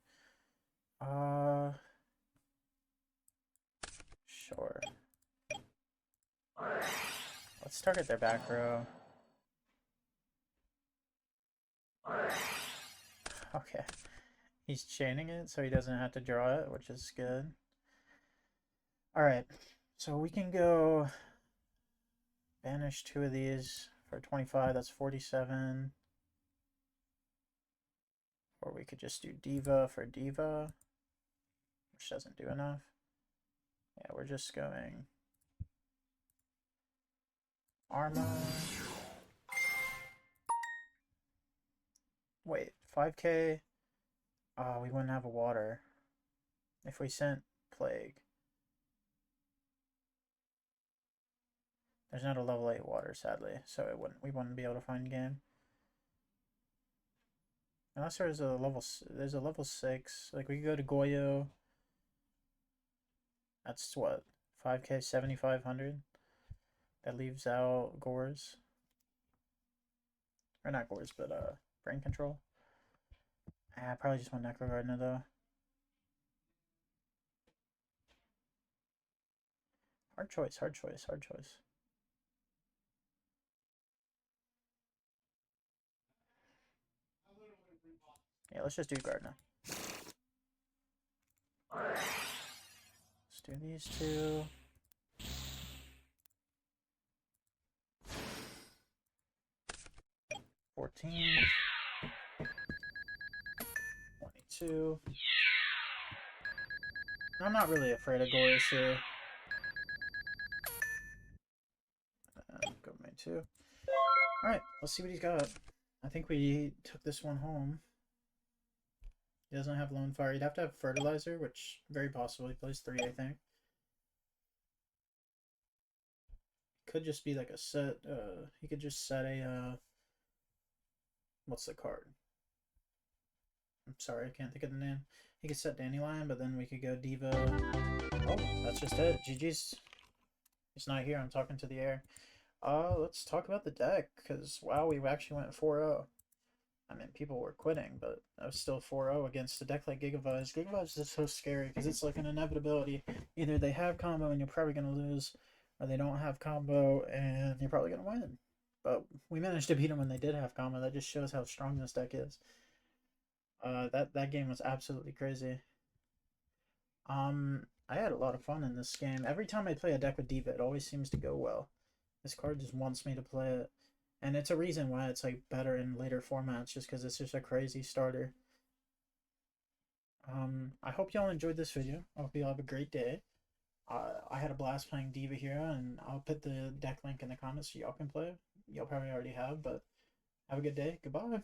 Sure. Let's target their back row. Okay. He's chaining it so he doesn't have to draw it, which is good. Alright, so we can go banish 2 of these for 25, that's 47. Or we could just do Diva for Diva, which doesn't do enough. Yeah, we're just going Armor. Wait, 5k? Oh, we wouldn't have a water. If we sent Plague. There's not a level 8 water, sadly, so we wouldn't be able to find game. Unless there's a level 6. Like, we could go to Goyo. That's what? 5k, 7,500? That leaves out Gores. Or not Gores, but Brain Control. I probably just want Necro Gardener, though. Hard choice, hard choice, hard choice. Yeah, let's just do Gardener. Let's do these 2. $14. 22. I'm not really afraid of Goris here. Go main 2. Alright, let's see what he's got. I think we took this one home. He doesn't have Lone Fire. He'd have to have Fertilizer, which very possibly plays 3, I think. Could just be like a set. He could just set a. What's the card? I'm sorry, I can't think of the name. He could set Dandelion, but then we could go Diva. Oh, that's just it. GG's. He's not here. I'm talking to the air. Let's talk about the deck, because, wow, we actually went 4-0. I mean, people were quitting, but I was still 4-0 against a deck like Gigavise. Gigavise is so scary, because it's like an inevitability. Either they have combo and you're probably going to lose, or they don't have combo and you're probably going to win. But we managed to beat them when they did have combo. That just shows how strong this deck is. That game was absolutely crazy. I had a lot of fun in this game. Every time I play a deck with Diva, it always seems to go well. This card just wants me to play it. And it's a reason why it's like better in later formats, just because it's just a crazy starter. I hope y'all enjoyed this video. I hope y'all have a great day. I had a blast playing Diva Hero, and I'll put the deck link in the comments so y'all can play. Y'all probably already have, but have a good day. Goodbye.